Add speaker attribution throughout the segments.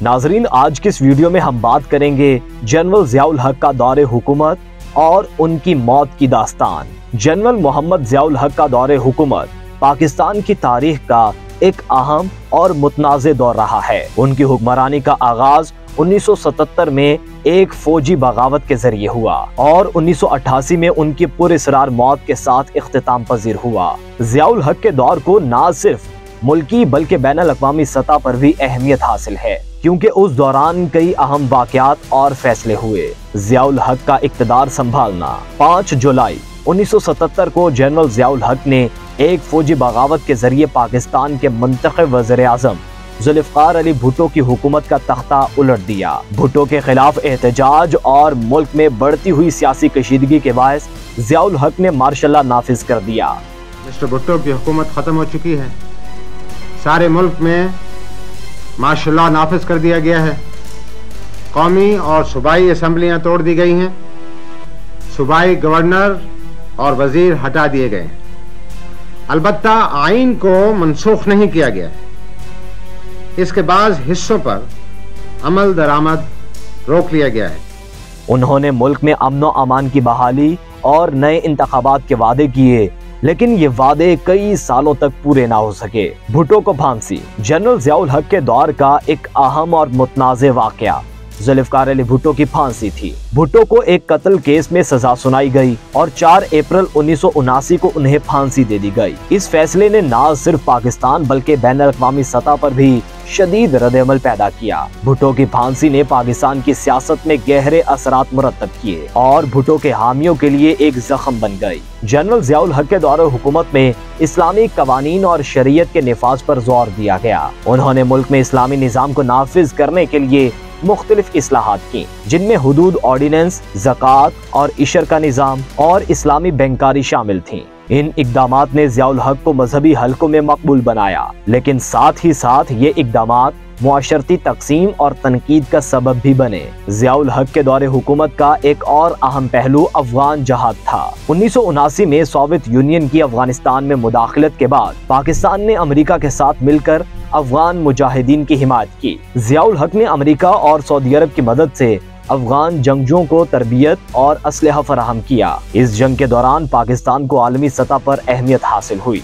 Speaker 1: नाजरीन, आज की इस वीडियो में हम बात करेंगे जनरल ज़ियाउल हक का दौरे हुकूमत और उनकी मौत की दास्तान। जनरल मोहम्मद ज़ियाउल हक का दौरे हुकूमत पाकिस्तान की तारीख का एक अहम और मुतनाज़े दौर रहा है। उनकी हुक्मरानी का आगाज 1977 में एक फौजी बगावत के जरिए हुआ और 1988 में उनकी पुरअसरार मौत के साथ इख्तिताम पजीर हुआ। ज़ियाउल हक के दौर को न सिर्फ मुल्की बल्कि बैनुल अक़वामी सतह पर भी अहमियत हासिल है, क्योंकि उस दौरान कई अहम वाक़यात और फैसले हुए। ज़ियाउल हक का इक़्तिदार संभालना। 5 जुलाई 1977 को जनरल ज़ियाउल हक ने एक फौजी बगावत के जरिए पाकिस्तान के मुंतखब वज़ीर-ए-आज़म ज़ुल्फ़िकार अली भुट्टो की हुकूमत का तख्ता उलट दिया। भुट्टो के खिलाफ एहतजाज और मुल्क में बढ़ती हुई सियासी कशीदगी के बायस ज़ियाउल हक ने मार्शल लॉ नाफिज कर दिया।
Speaker 2: मिस्टर भुट्टो की हुकूमत ख़त्म हो चुकी है। सारे मुल्क में मार्शल लॉ नाफिज कर दिया गया है। कौमी और सूबाई असम्बलियाँ तोड़ दी गई हैं। सूबाई गवर्नर और वजीर हटा दिए गए हैं। अलबत्ता आइन को मनसूख नहीं किया गया है। इसके बाद हिस्सों पर अमल दरामद रोक लिया गया है।
Speaker 1: उन्होंने मुल्क में अमन और अमान की बहाली और नए इंतखाबात के वादे किए, लेकिन ये वादे कई सालों तक पूरे ना हो सके। भुट्टो को फांसी। जनरल ज़ियाउल हक के दौर का एक अहम और मुतनाज़े वाक़या ज़ुल्फ़िकार अली भुट्टो की फांसी थी। भुट्टो को एक कत्ल केस में सजा सुनाई गई और 4 अप्रैल 1979 को उन्हें फांसी दे दी गई। इस फैसले ने न सिर्फ पाकिस्तान बल्कि बैनुल अक़वामी सतह पर भी शदीद रद्द-ए-अमल पैदा किया। भुट्टो की फांसी ने पाकिस्तान की सियासत में गहरे असरात मुरतब किए और भुट्टो के हामियों के लिए एक जख्म बन गई। जनरल ज़ियाउल हक के दौरे हुकूमत में इस्लामी कवानीन और शरीयत के निफाज पर जोर दिया गया। उन्होंने मुल्क में इस्लामी निज़ाम को नाफिज करने के लिए मुख्तलिफ इस्लाहात की, जिनमें हुदूद ऑर्डिनेंस, ज़कात और इशर का निज़ाम और इस्लामी बैंकारी शामिल थी। इन इक़दामात ने ज़ियाउल हक को मजहबी हलकों में मकबूल बनाया, लेकिन साथ ही साथ ये इक़दामात मुआशरती तक़सीम और तनकीद का सबब भी बने। ज़ियाउल हक के दौरे हुकूमत का एक और अहम पहलू अफगान जहाद था। 1979 में सोवियत यूनियन की अफगानिस्तान में मुदाखलत के बाद पाकिस्तान ने अमेरिका के साथ मिलकर अफगान मुजाहिदीन की हिमायत की। ज़ियाउल हक ने अमेरिका और सऊदी अरब की मदद से अफगान जंगजुओं को तरबियत और असलहा फराहम किया। इस जंग के दौरान पाकिस्तान को आलमी सतह पर अहमियत हासिल हुई,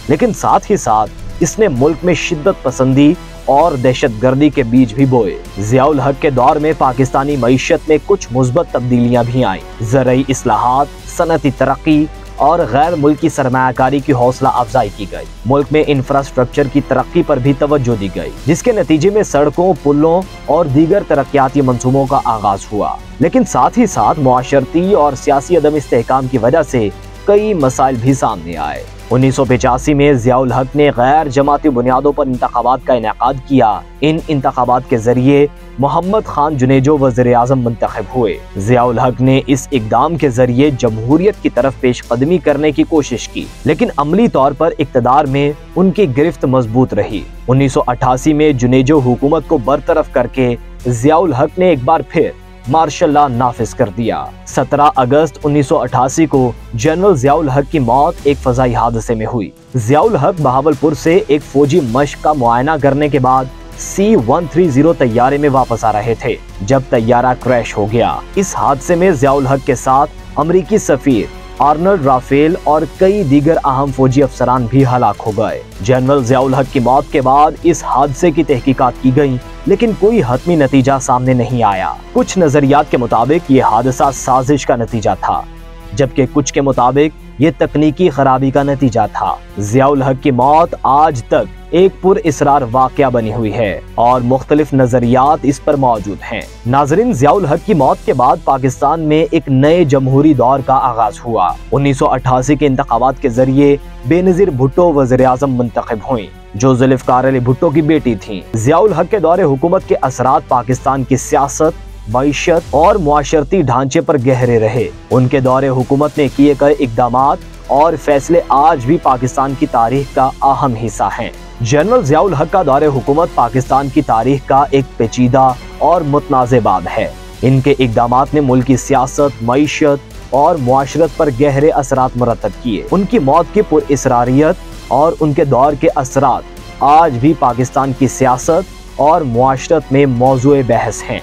Speaker 1: लेकिन साथ ही साथ इसने मुल्क में शिद्दत पसंदी और दहशत गर्दी के बीज भी बोए। ज़ियाउल हक के दौर में पाकिस्तानी मईशत में कुछ मुस्बत तब्दीलियां भी आईं। ज़रई इस्लाहात, सनती तरक्की और गैर मुल्की सरमायाकारी की हौसला अफजाई की गई। मुल्क में इंफ्रास्ट्रक्चर की तरक्की पर भी तवज्जो दी गई, जिसके नतीजे में सड़कों, पुलों और दीगर तरक्याती मंसूबों का आगाज हुआ। लेकिन साथ ही साथ मुआशरती और सियासी अदम इस्तेहकाम की वजह से कई मसाइल भी सामने आए। 1985 में ज़ियाउल हक ने गैर जमाती बुनियादों पर इंतखाबात का इनेकाद किया। इन इंतखाबात के जरिए मोहम्मद खान जुनेजो वज़ीर-ए-आज़म मुंतखब हुए। ज़ियाउल हक ने इस इक़दाम के जरिए जमहूरियत की तरफ पेशकदमी करने की कोशिश की, लेकिन अमली तौर पर इक़्तिदार में उनकी गिरफ्त मजबूत रही। 1988 में जुनेजो हुकूमत को बरतरफ करके ज़ियाउल हक ने एक बार फिर मार्शल लॉ नाफिज कर दिया। 17 अगस्त 1988 को जनरल ज़ियाउल हक की मौत एक फजाई हादसे में हुई। ज़ियाउल हक बहावलपुर से एक फौजी मश्क का मुआयना करने के बाद C-130 तैयारे में वापस आ रहे थे, जब तैयारा क्रैश हो गया। इस हादसे में ज़ियाउल हक के साथ अमरीकी सफीर आर्नल्ड राफेल और कई दीगर अहम फौजी अफसरान भी हलाक हो गए। जनरल ज़ियाउल हक की मौत के बाद इस हादसे की तहकीकात की गई, लेकिन कोई हतमी नतीजा सामने नहीं आया। कुछ नजरियात के मुताबिक ये हादसा साजिश का नतीजा था, जबकि कुछ के मुताबिक ये तकनीकी खराबी का नतीजा था। ज़ियाउल हक की मौत आज तक एक पुरअसरार वाक़या बनी हुई है और मुख्तलिफ नजरियात इस पर मौजूद हैं। नाज़रीन, ज़ियाउल हक की मौत के बाद पाकिस्तान में एक नए जमहूरी दौर का आगाज हुआ। 1988 के इंतखाबात के जरिए बेनज़ीर भुट्टो वज़ीर-ए-आज़म मुंतखब हुई, जो ज़ुल्फ़िकार अली भुट्टो की बेटी थी। ज़ियाउल हक के दौरे हुकूमत के असरात पाकिस्तान की सियासत, मईशत और मुआशरती ढांचे पर गहरे रहे। उनके दौरे हुकूमत ने किए गए इक़दामात और फैसले आज भी पाकिस्तान की तारीख का अहम हिस्सा हैं। जनरल ज़ियाउल हक का दौरे हुकूमत पाकिस्तान की तारीख का एक पेचीदा और मुतनाज़े बाब है। इनके इक़दामात ने मुल्क की सियासत, मईशत और मुआशरत पर गहरे असरात मुरतब किए। उनकी मौत की पुरअसरारियत और उनके दौर के असरात आज भी पाकिस्तान की सियासत اور معاشرت میں موضوع بحث ہیں۔